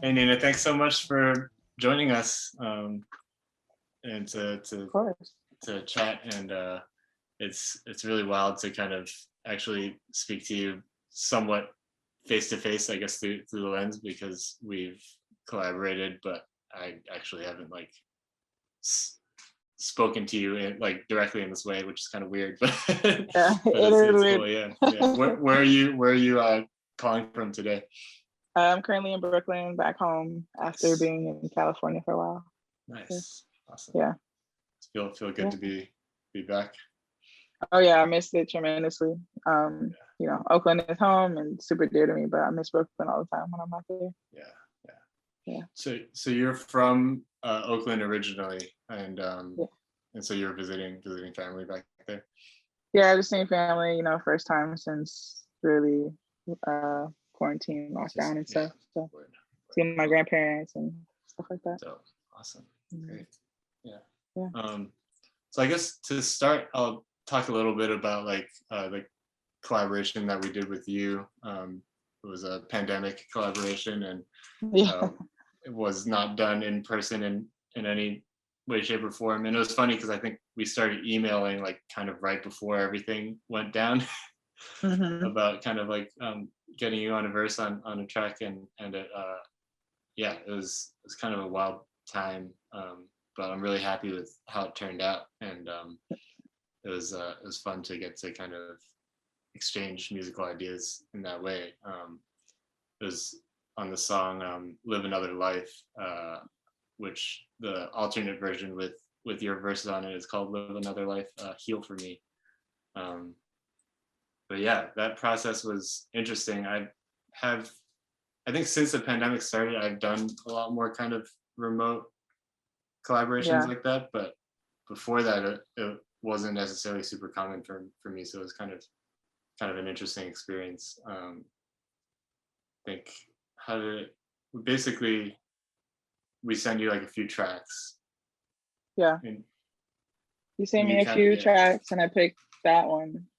Hey Nina, thanks so much for joining us and Of course. to chat. And it's really wild to kind of actually speak to you somewhat face to face, I guess, through the lens, because we've collaborated, but I actually haven't like spoken to you like directly in this way, which is kind of weird, but Yeah, but it is it's weird. cool. Yeah. Where are you calling from today? I'm currently in Brooklyn, back home after being in California for a while. Nice. Awesome. Yeah. Feel good to be back. Oh yeah, I missed it tremendously. You know, Oakland is home and super dear to me, but I miss Brooklyn all the time when I'm out there. Yeah. So you're from Oakland originally, and Yeah. and so you're visiting family back there. Yeah, just seeing family, you know, first time since really quarantine, lockdown and stuff. So seeing my grandparents and stuff like that. So awesome. Great. Yeah. Yeah. So I guess to start, I'll talk a little bit about like the collaboration that we did with you. It was a pandemic collaboration, and it was not done in person in any way, shape, or form. And it was funny because I think we started emailing like kind of right before everything went down about kind of like getting you on a verse on a track, and it it was kind of a wild time, but I'm really happy with how it turned out, and it was fun to get to kind of exchange musical ideas in that way. It was on the song "Live Another Life," which the alternate version with your verses on it is called "Live Another Life, Heal for Me." But yeah, that process was interesting. I think since the pandemic started, I've done a lot more kind of remote collaborations like that, but before that, it wasn't necessarily super common for me. So it was kind of an interesting experience. I think basically we send you like a few tracks. Yeah. You sent me a few tracks and I picked that one.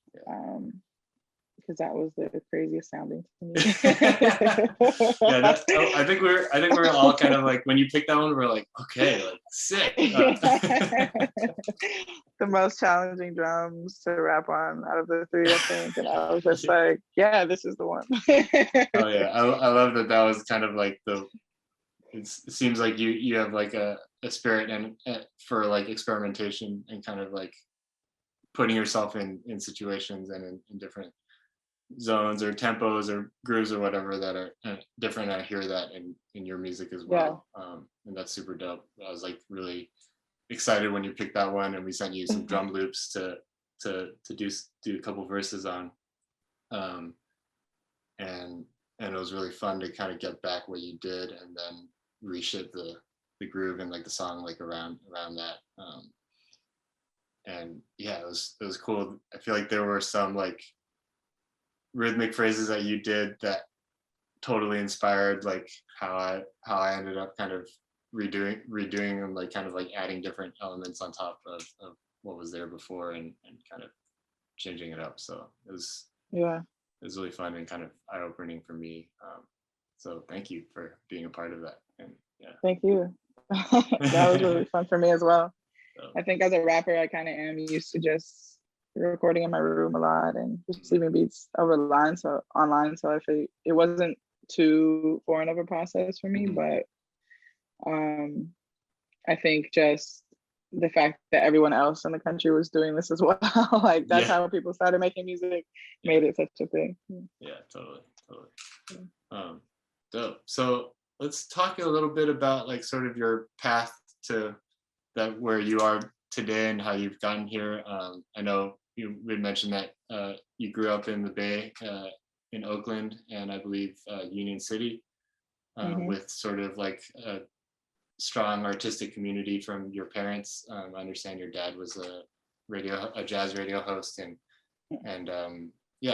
Because that was the craziest sounding to me. I think we're all kind of like, when you pick that one, we're like, okay, like sick. The most challenging drums to rap on out of the three, I think, and I was just like, yeah, this is the one. Oh yeah, I love that was kind of like it seems like you have like a spirit and for like experimentation and kind of like putting yourself in situations and in different zones or tempos or grooves or whatever that are different. I hear that in your music as well. And that's super dope. I was like really excited when you picked that one, and we sent you some drum loops to do a couple verses on, and it was really fun to kind of get back what you did and then reshape the groove and like the song like around that. And yeah, it was cool. I feel like there were some like rhythmic phrases that you did that totally inspired like how I ended up kind of redoing them, like kind of like adding different elements on top of what was there before and kind of changing it up. So it was really fun and kind of eye-opening for me. So thank you for being a part of that. And thank you. That was really fun for me as well. So, I think as a rapper, I kind of am used to just recording in my room a lot and just leaving beats online. So if it wasn't too foreign of a process for me, but I think just the fact that everyone else in the country was doing this as well, like that's how people started making music, made it such a thing. Yeah, totally. Dope. So let's talk a little bit about like sort of your path to that, where you are today and how you've gotten here. I know you would mention that you grew up in the Bay, in Oakland, and I believe Union City, with sort of like a strong artistic community from your parents. I understand your dad was a jazz radio host, and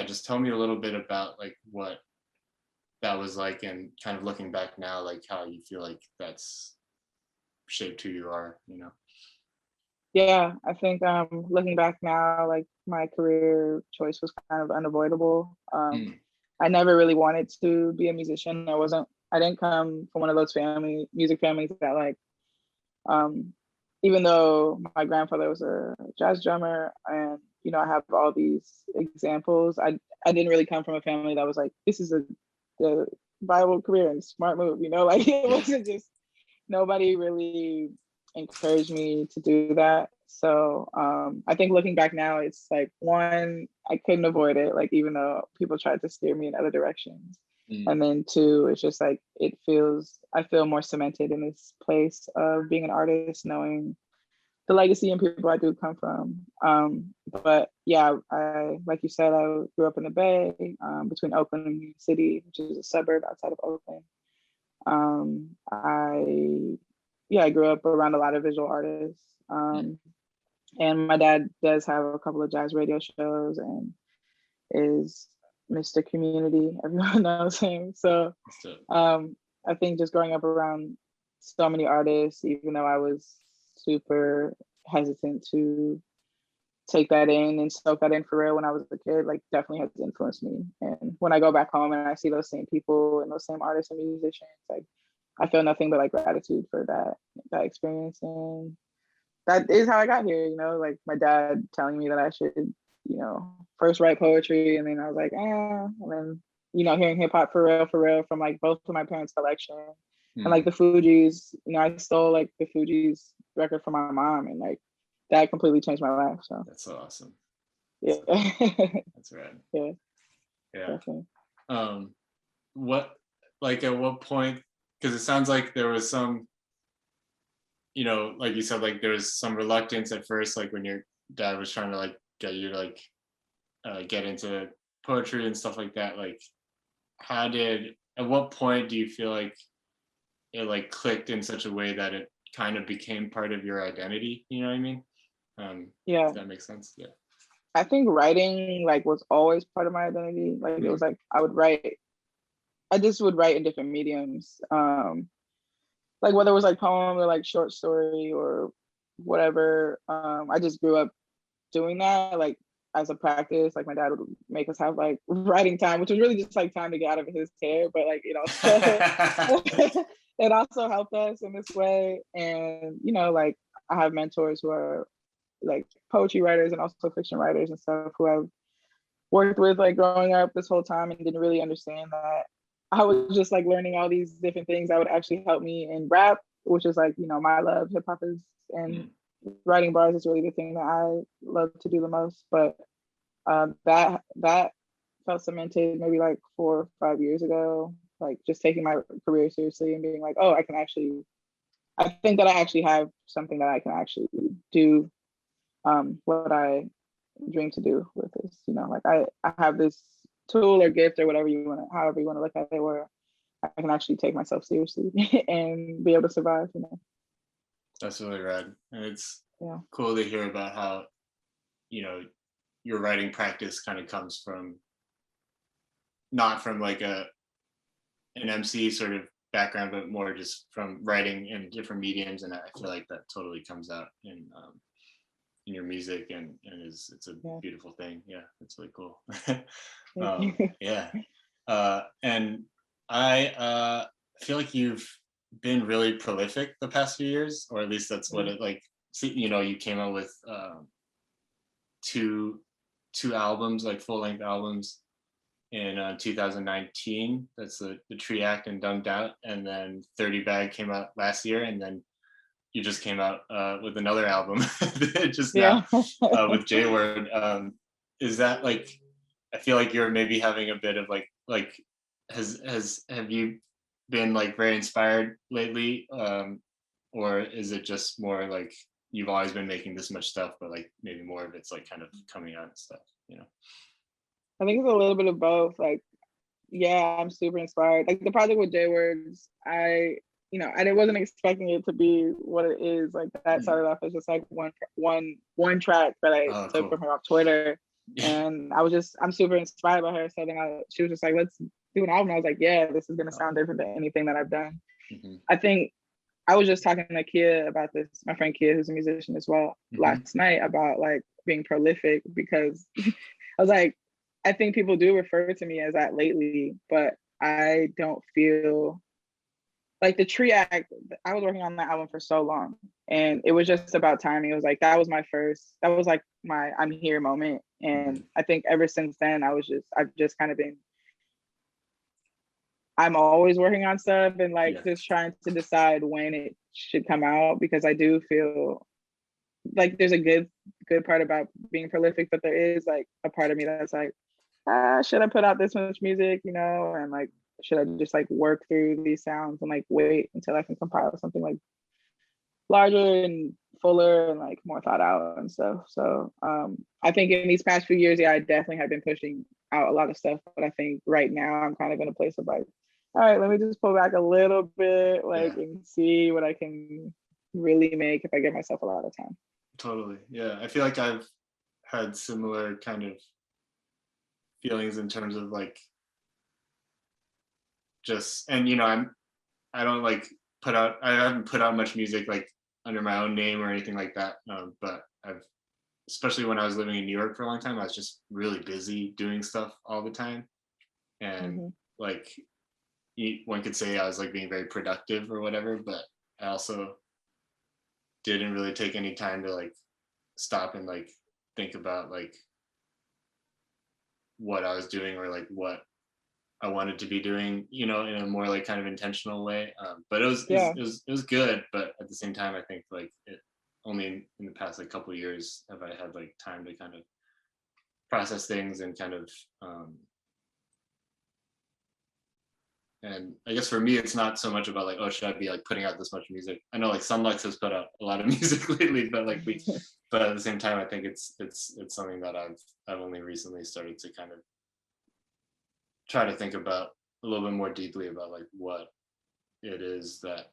just tell me a little bit about like what that was like, and kind of looking back now, like how you feel like that's shaped who you are, you know? Yeah, I think looking back now, like my career choice was kind of unavoidable. I never really wanted to be a musician. I wasn't I didn't come from one of those music families that like, even though my grandfather was a jazz drummer and, you know, I have all these examples, I didn't really come from a family that was like, this is the viable career and smart move, you know, like it wasn't just, nobody really encouraged me to do that. So I think looking back now, it's like, one, I couldn't avoid it, like even though people tried to steer me in other directions. And then two, it's just like, I feel more cemented in this place of being an artist, knowing the legacy and people I do come from. But yeah, like you said, I grew up in the Bay, between Oakland and New York City, which is a suburb outside of Oakland. I grew up around a lot of visual artists. And my dad does have a couple of jazz radio shows and is Mr. Community, everyone knows him. So I think just growing up around so many artists, even though I was super hesitant to take that in and soak that in for real when I was a kid, like definitely has influenced me. And when I go back home and I see those same people and those same artists and musicians, like I feel nothing but like gratitude for that experience. And that is how I got here, you know, like my dad telling me that I should, you know, first write poetry, and then I was like, and then, you know, hearing hip hop for real from like both of my parents' collection. And like the Fugees, you know, I stole like the Fugees record from my mom, and like that completely changed my life. So that's so awesome. Yeah. That's rad. Yeah. Yeah. Definitely. At what point, because it sounds like there was some, you know, like you said, like there was some reluctance at first, like when your dad was trying to like get you to like get into poetry and stuff like that. Like at what point do you feel like it like clicked in such a way that it kind of became part of your identity? You know what I mean? Yeah. Does that make sense? Yeah. I think writing like was always part of my identity. Like it was like I just would write in different mediums. Like whether it was like poem or like short story or whatever. I just grew up doing that like as a practice. Like my dad would make us have like writing time, which was really just like time to get out of his hair, but like, you know, it also helped us in this way. And, you know, like I have mentors who are like poetry writers and also fiction writers and stuff who I've worked with like growing up this whole time and didn't really understand that I was just like learning all these different things that would actually help me in rap, which is like, you know, my love. Hip hop is, and writing bars is really the thing that I love to do the most. But that felt cemented maybe like 4 or 5 years ago, like just taking my career seriously and being like, oh, I think that I actually have something that I can actually do what I dream to do with this, you know, like I have this tool or gift or whatever however you want to look at it, where I can actually take myself seriously and be able to survive, you know. That's really rad. And it's cool to hear about how, you know, your writing practice kind of comes from not from like an MC sort of background, but more just from writing in different mediums. And I feel like that totally comes out in your music, and it's a beautiful thing. Yeah, it's really cool. And I feel like you've been really prolific the past few years, or at least that's what it like. You know, you came out with two albums, like full-length albums in 2019. That's the Tree Act and Dumped Out, and then 30 Bag came out last year, and then you just came out with another album just now with J Word. Is that like, I feel like you're maybe having a bit of like have you been like very inspired lately, or is it just more like you've always been making this much stuff, but like maybe more of it's like kind of coming out and stuff, you know? I think it's a little bit of both. Like, yeah, I'm super inspired. Like the project with J Words, I wasn't expecting it to be what it is. Like that started off as just like one track that I took from her off Twitter. And I'm super inspired by her. So then she was just like, let's do an album. I was like, yeah, this is gonna sound different than anything that I've done. I think I was just talking to Kia about this, my friend Kia, who's a musician as well, last night, about like being prolific, because I was like, I think people do refer to me as that lately, but I don't feel like the Tree Act, I was working on that album for so long, and it was just about timing. It was like that was like my I'm here moment, and I think ever since then I've just kind of been, I'm always working on stuff and like just trying to decide when it should come out, because I do feel like there's a good part about being prolific, but there is like a part of me that's like, should I put out this much music, you know, and like should I just like work through these sounds and like wait until I can compile something like larger and fuller and like more thought out and stuff. So I think in these past few years, I definitely have been pushing out a lot of stuff, but I think right now I'm kind of in a place of like, all right, let me just pull back a little bit, like, and see what I can really make if I give myself a lot of time. Totally. Yeah. I feel like I've had similar kind of feelings in terms of like just, and you know, I don't like I haven't put out much music like under my own name or anything like that. But I've, especially when I was living in New York for a long time, I was just really busy doing stuff all the time. And like, one could say I was like being very productive or whatever, but I also didn't really take any time to like stop and like think about like what I was doing or like what I wanted to be doing, you know, in a more like kind of intentional way. But it was good, but at the same time, I think like it only in the past like couple of years have I had like time to kind of process things and kind of and I guess for me, it's not so much about like, oh, should I be like putting out this much music? I know like Son Lux has put out a lot of music lately, but like but at the same time, I think it's something that I've only recently started to kind of try to think about a little bit more deeply about like what it is that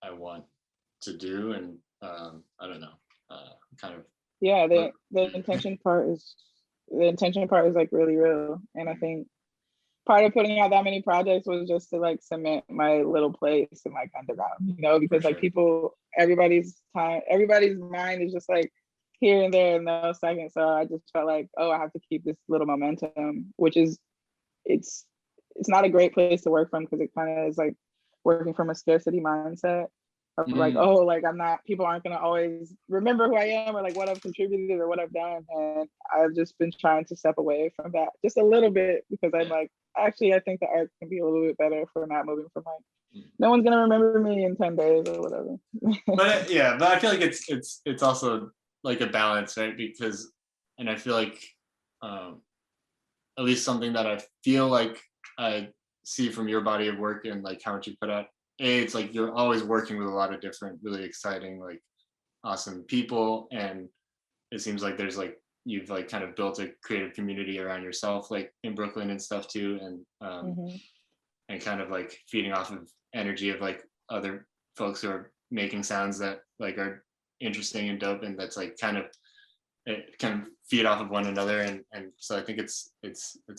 I want to do, and I don't know, kind of. Yeah, the intention part is like really real, and I think part of putting out that many projects was just to like cement my little place in like underground, you know, because like everybody's mind is just like here and there in those seconds. So I just felt like, oh, I have to keep this little momentum, which is, it's not a great place to work from, because it kind of is like working from a scarcity mindset of like, oh, like people aren't gonna always remember who I am or like what I've contributed or what I've done. And I've just been trying to step away from that just a little bit, because I'm like, actually, I think the art can be a little bit better for not moving from like, no one's gonna remember me in 10 days or whatever. But I feel like it's also like a balance, right? Because, and I feel like at least something that I feel like I see from your body of work and like how much you put out, it's like you're always working with a lot of different really exciting, like awesome people, and it seems like there's like you've like kind of built a creative community around yourself, like in Brooklyn and stuff too, and kind of like feeding off of energy of like other folks who are making sounds that like are interesting and dope, and that's like kind of, it can feed off of one another, and so I think it's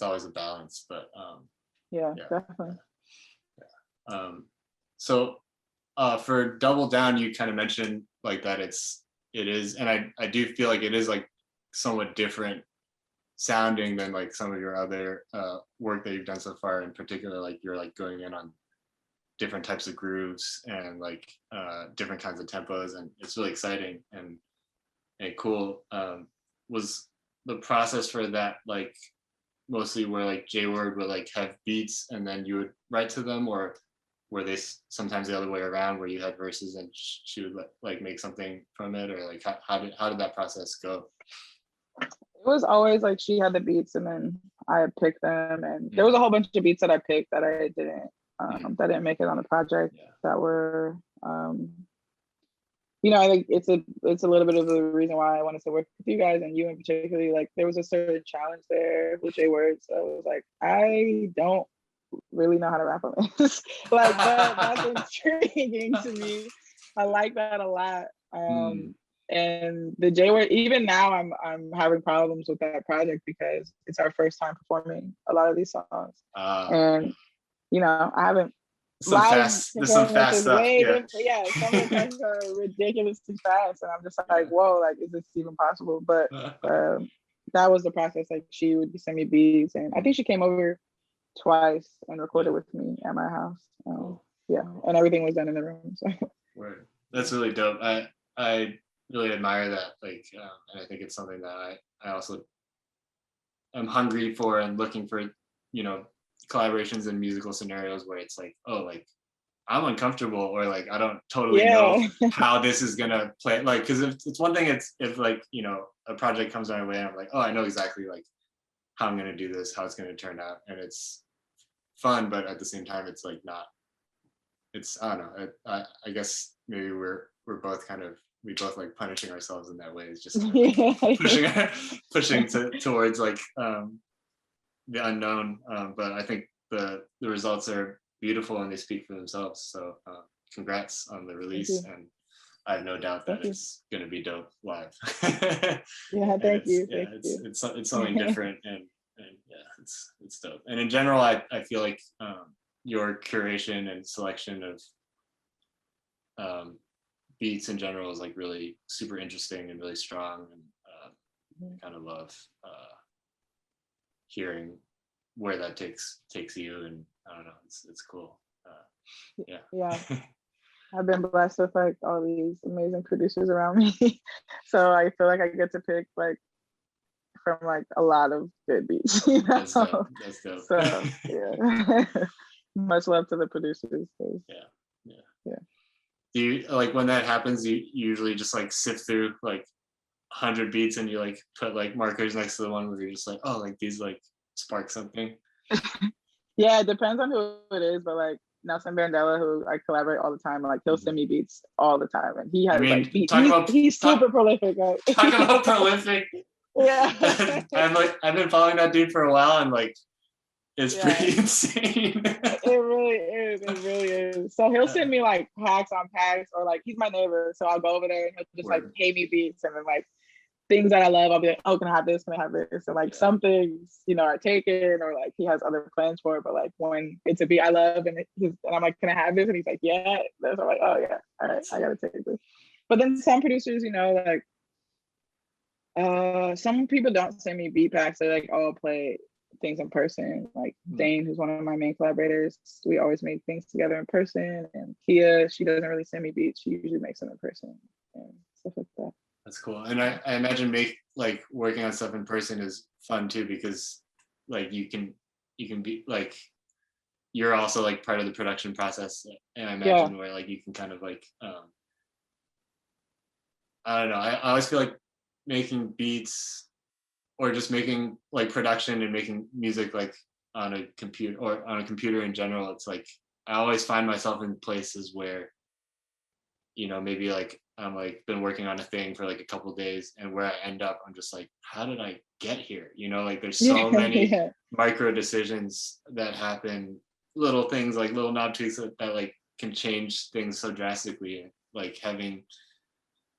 always a balance, but definitely. So for Double Down, you kind of mentioned like that it is, and I do feel like it is like somewhat different sounding than like some of your other work that you've done so far. In particular, like you're like going in on different types of grooves and like different kinds of tempos, and it's really exciting and cool. Was the process for that like mostly where like J Word would like have beats and then you would write to them, or were they sometimes the other way around where you had verses and she would like make something from it, or like how did that process go? It was always like she had the beats and then I picked them, and there was a whole bunch of beats that I picked that I didn't make it on the project, that were you know, I think it's a little bit of the reason why I wanted to work with you guys, and you in particular. Like there was a certain challenge there with J Word, so it was like, I don't really know how to rap on this. Like, but that's intriguing to me. I like that a lot. And the J Word, even now I'm having problems with that project because it's our first time performing a lot of these songs. And you know, I haven't some fast stuff. Yeah, some of the tracks are ridiculously fast, and I'm just like, whoa, like, is this even possible? But that was the process. Like, she would send me beats, and I think she came over twice and recorded with me at my house. yeah, and everything was done in the room. So Word. That's really dope. I really admire that. Like, and I think it's something that I also am hungry for and looking for, you know, collaborations in musical scenarios where it's like, oh, like I'm uncomfortable, or like I don't totally know how this is gonna play. Like, because if it's one thing, if like, you know, a project comes my way and I'm like, oh, I know exactly like how I'm gonna do this, how it's gonna turn out, and it's fun, but at the same time, it's like not. It's, I don't know. I guess maybe we're both kind of, we both like punishing ourselves in that way. It's just kind of like pushing towards like the unknown. But I think the results are beautiful and they speak for themselves. So congrats on the release, and I have no doubt that it's going to be dope live. Yeah, thank you. It's something different, and yeah, it's dope. And in general, I feel like your curation and selection of beats in general is like really super interesting and really strong, and I kind of love hearing where that takes you, and I don't know, it's cool. Yeah. I've been blessed with like all these amazing producers around me. So I feel like I get to pick like from like a lot of good beats. You know? That's dope. So yeah. Much love to the producers. Yeah. Do you, like, when that happens, you usually just like sift through like 100 beats and you like put like markers next to the one where you're just like, oh, like these like spark something? Yeah, it depends on who it is, but like Nelson Bandela, who I collaborate all the time, like he'll send me beats all the time, and he has like he's super prolific. Right? Talk about prolific. Yeah. I've been following that dude for a while, and like it's pretty insane. It really is. So he'll send me like packs on packs, or like he's my neighbor, so I'll go over there and he'll just like pay me beats, and then like things that I love, I'll be like, oh, can I have this? Can I have this? And like some things, you know, are taken, or like he has other plans for it. But like when it's a beat I love, and I'm like, can I have this? And he's like, yeah. So I'm like, oh yeah, all right, I gotta take this. But then some producers, you know, like some people don't send me beat packs. They like all play things in person. Like Dane, who's one of my main collaborators, we always make things together in person. And Kia, she doesn't really send me beats. She usually makes them in person and stuff like that. That's cool. And I imagine working on stuff in person is fun too, because like you can be like, you're also like part of the production process, and I imagine where like you can kind of like I don't know, I always feel like making beats or just making like production and making music like on a computer, or on a computer in general, it's like I always find myself in places where, you know, maybe like I'm like been working on a thing for like a couple of days, and where I end up, I'm just like, how did I get here? You know, like there's so many micro decisions that happen, little things like little knob tweaks that like can change things so drastically. Like having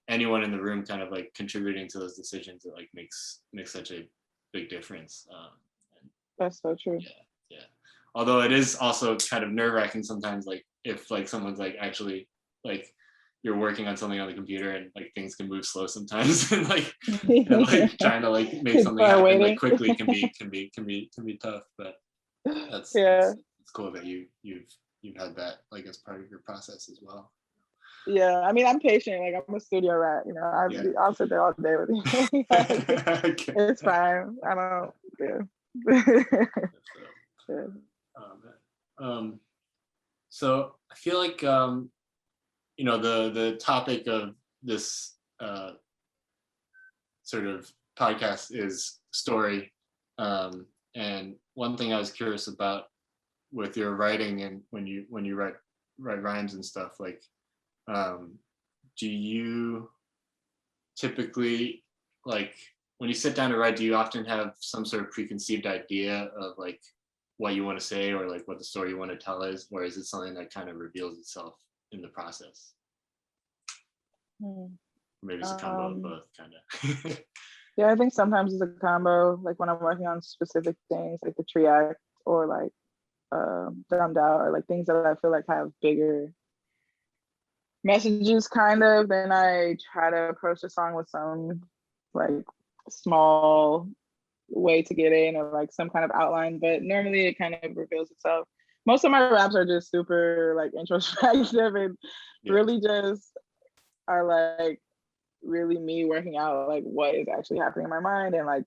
anyone in the room kind of like contributing to those decisions, it like makes such a big difference. That's so true. Yeah. Although it is also kind of nerve-wracking sometimes, like if like someone's like actually like you're working on something on the computer and like things can move slow sometimes, and like trying to like make something happen like quickly can be tough. But it's cool that you've had that like as part of your process as well. Yeah, I mean, I'm patient. Like I'm a studio rat, you know. I'll sit there all day with you. It's fine. I don't. So I feel like you know, the topic of this sort of podcast is story, and one thing I was curious about with your writing, and when you write rhymes and stuff, like do you typically, like when you sit down to write, do you often have some sort of preconceived idea of like what you want to say, or like what the story you want to tell is, or is it something that kind of reveals itself in the process? Maybe it's a combo of both, kind of. Yeah, I think sometimes it's a combo. Like when I'm working on specific things, like the tree act, or like Dumbed Out, or like things that I feel like have bigger messages, kind of, then I try to approach the song with some like small way to get in, or like some kind of outline. But normally it kind of reveals itself. most of my raps are just super like introspective and really just are like really me working out like what is actually happening in my mind, and like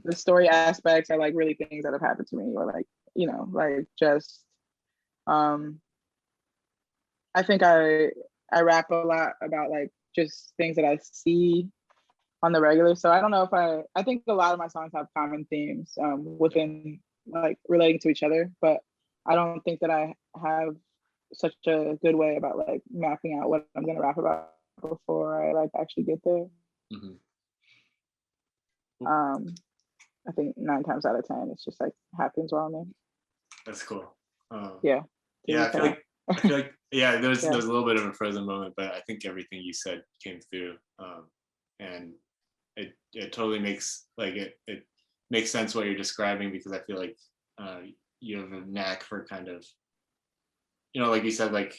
the story aspects are like really things that have happened to me, or like, you know, like just I think I rap a lot about like just things that I see on the regular. So I don't know if I think a lot of my songs have common themes within like relating to each other, but I don't think that I have such a good way about like mapping out what I'm gonna rap about before I like actually get there. I think 9 times out of 10 it's just like happens while I'm in. That's cool. Yeah. Yeah, I feel like yeah, there's a little bit of a frozen moment, but I think everything you said came through, and it totally makes like it makes sense what you're describing, because I feel like you have a knack for kind of, you know, like you said, like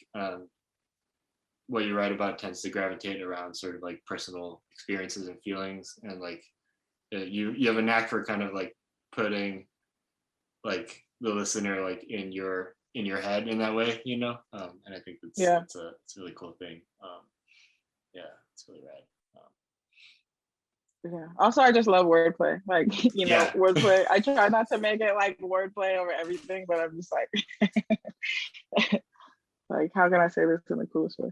what you write about tends to gravitate around sort of like personal experiences and feelings, and like you have a knack for kind of like putting like the listener like in your head in that way, you know, and I think it's a really cool thing. Yeah, it's really rad. Yeah. Also, I just love wordplay. Like, you know, Yeah. wordplay. I try not to make it like wordplay over everything, but I'm just like, like, how can I say this in the coolest way?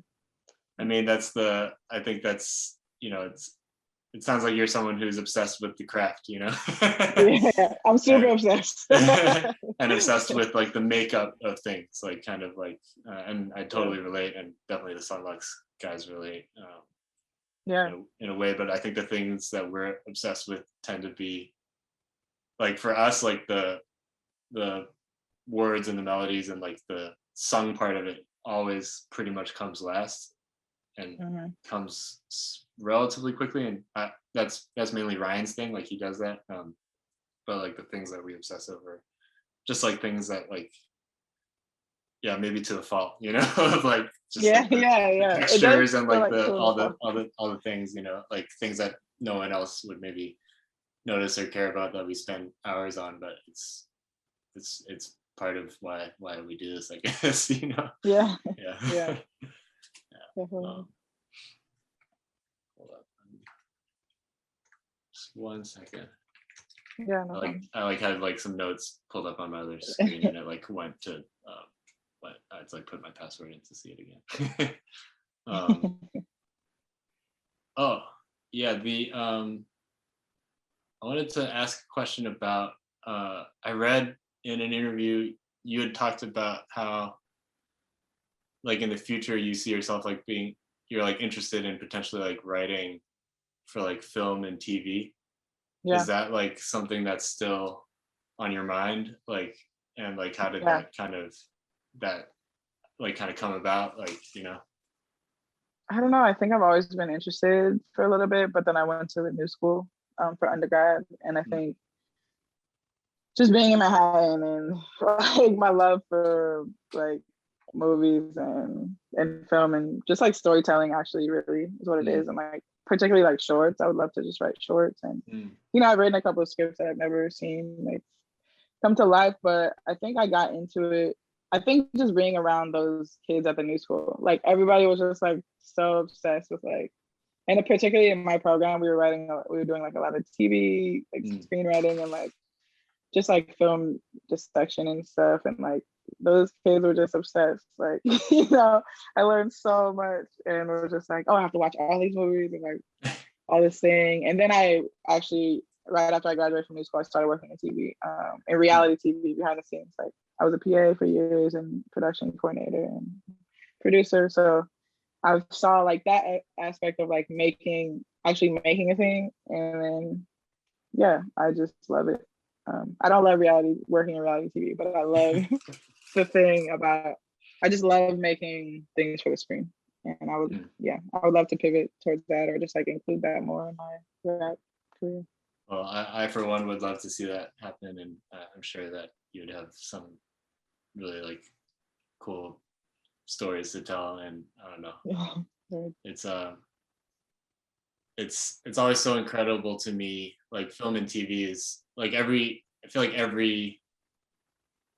I mean, I think that's, you know, it sounds like you're someone who's obsessed with the craft, you know? Yeah, I'm super obsessed. And obsessed with like the makeup of things, like kind of like, and I totally relate, and definitely the Son Lux guys relate. In a way, but I think the things that we're obsessed with tend to be like, for us, like the words and the melodies and like the sung part of it always pretty much comes last, and comes relatively quickly, and that's mainly Ryan's thing, like he does that, but like the things that we obsess over, just like things that like, yeah, maybe to the fault, you know, of like just like the textures and like all the things, you know, like things that no one else would maybe notice or care about, that we spend hours on, but it's part of why we do this, I guess, you know. Yeah. Hold up. Just 1 second. Yeah, no I had like some notes pulled up on my other screen, and I like went to but I had to like put my password in to see it again. Oh yeah, I wanted to ask a question about, I read in an interview you had talked about how like in the future you see yourself like you're like interested in potentially like writing for like film and TV. Is that like something that's still on your mind? Like, and like how did that kind of come about? Like, you know? I don't know. I think I've always been interested for a little bit, but then I went to the new school for undergrad, and I think just being in Manhattan and like my love for like movies and film and just like storytelling actually really is what it is. And like particularly like shorts, I would love to just write shorts. And you know, I've written a couple of scripts that I've never seen like come to life, but I think I got into it. I think just being around those kids at the new school, like everybody was just like so obsessed with like, and particularly in my program, we were doing like a lot of TV, like screenwriting and like just like film dissection and stuff, and like those kids were just obsessed. Like, you know, I learned so much, and it was just like, oh, I have to watch all these movies and like all this thing. And then I actually, right after I graduated from new school, I started working in TV, in reality TV behind the scenes. Like I was a PA for years and production coordinator and producer. So I saw like that aspect of like actually making a thing, and then yeah, I just love it. I don't love working in reality TV, but I love the thing about, I just love making things for the screen. And I would love to pivot towards that, or just like include that more in my rap career. Well, I for one would love to see that happen, and I'm sure that you would have some really like cool stories to tell. And I don't know, it's always so incredible to me. Like film and TV is like I feel like every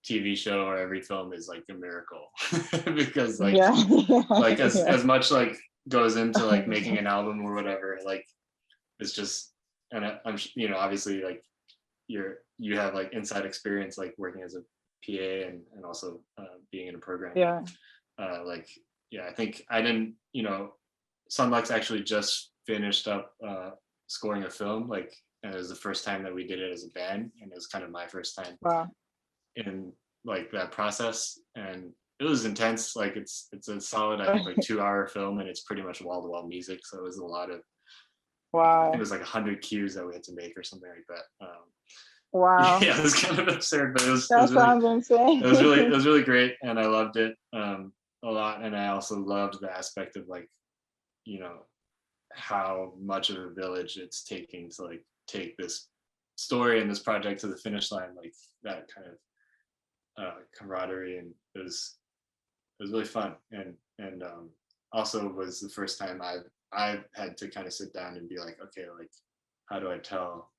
TV show or every film is like a miracle because like Yeah. like Yeah. as much like goes into like making an album or whatever, like it's just, and I'm you know, obviously like you have like inside experience like working as a PA and also being in a program. Yeah. Like yeah, I think I didn't, you know, Son Lux actually just finished up scoring a film, like, and it was the first time that we did it as a band, and it was kind of my first time Wow. in like that process, and it was intense. Like it's a solid, I think, like 2-hour film, and it's pretty much wall-to-wall music, so it was a lot of, I think Wow. it was like 100 cues that we had to make or something like that. Wow. Yeah, it was kind of absurd, but it was That really, sounds insane. it was really great, and I loved it a lot, and I also loved the aspect of like, you know, how much of a village it's taking to like take this story and this project to the finish line, like that kind of camaraderie, and it was really fun, and also was the first time I had to kind of sit down and be like, okay, like how do I tell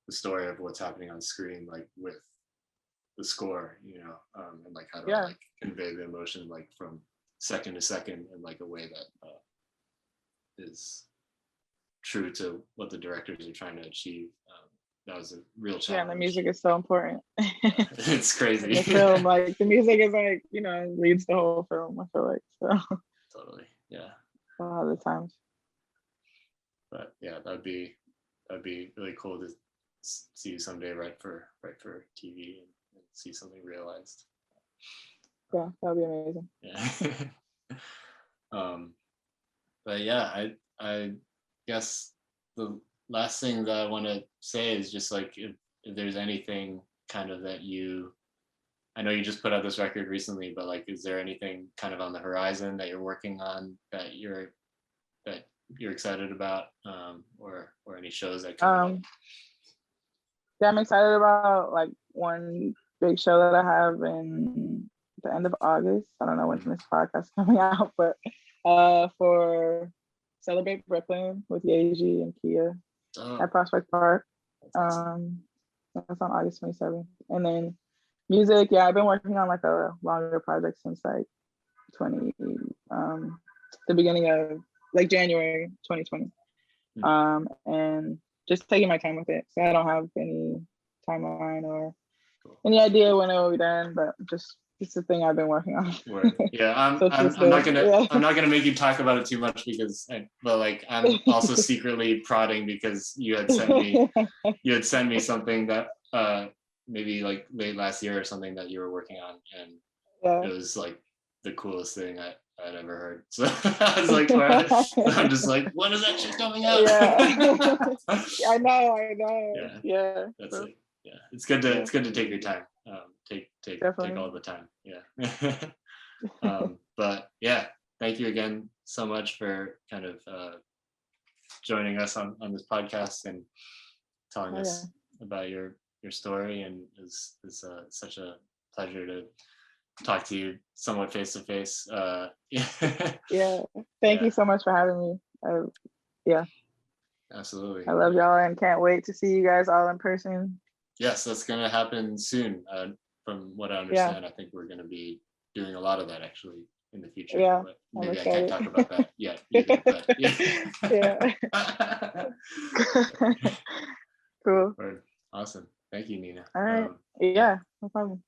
the story of what's happening on screen, like with the score, you know, and like how do I Yeah. like convey the emotion like from second to second in like a way that is true to what the directors are trying to achieve. That was a real challenge. Yeah, and the music is so important. It's crazy. The film, like the music is like, you know, leads the whole film, I feel like. So Totally. Yeah. a lot of the times. But yeah, that'd be really cool to see you someday write for TV and see something realized. Yeah, that would be amazing. Yeah. But yeah, I guess the last thing that I want to say is just like if there's anything kind of that I know you just put out this record recently, but like is there anything kind of on the horizon that you're working on that you're excited about, or any shows that come up? Yeah, I'm excited about like one big show that I have in the end of August. I don't know when this podcast is coming out, but for Celebrate Brooklyn with Yeji and Kia at Prospect Park. That's on August 27th. And then music, yeah, I've been working on like a longer project since like the beginning of like January 2020. And just taking my time with it. So I don't have any timeline or any idea when it will be done, but just it's the thing I've been working on. Yeah, I'm not gonna make you talk about it too much but like I'm also secretly prodding because you had sent me something that maybe like late last year or something that you were working on, and it was like the coolest thing I'd ever heard. So I was like, I'm just like, when is that shit coming out? Yeah. I know. Yeah. That's it. Yeah, it's good to take your time. Take all the time. Yeah. But yeah, thank you again so much for kind of joining us on this podcast and telling us about your story, and it's such a pleasure to talk to you somewhat face to face. Yeah. Thank you so much for having me. Yeah. Absolutely. I love y'all and can't wait to see you guys all in person. Yes, that's gonna happen soon. From what I understand, I think we're gonna be doing a lot of that actually in the future. Yeah. But maybe I can't talk about that yet either, but yeah. Cool. Awesome. Thank you, Nina. All right. Yeah, no problem.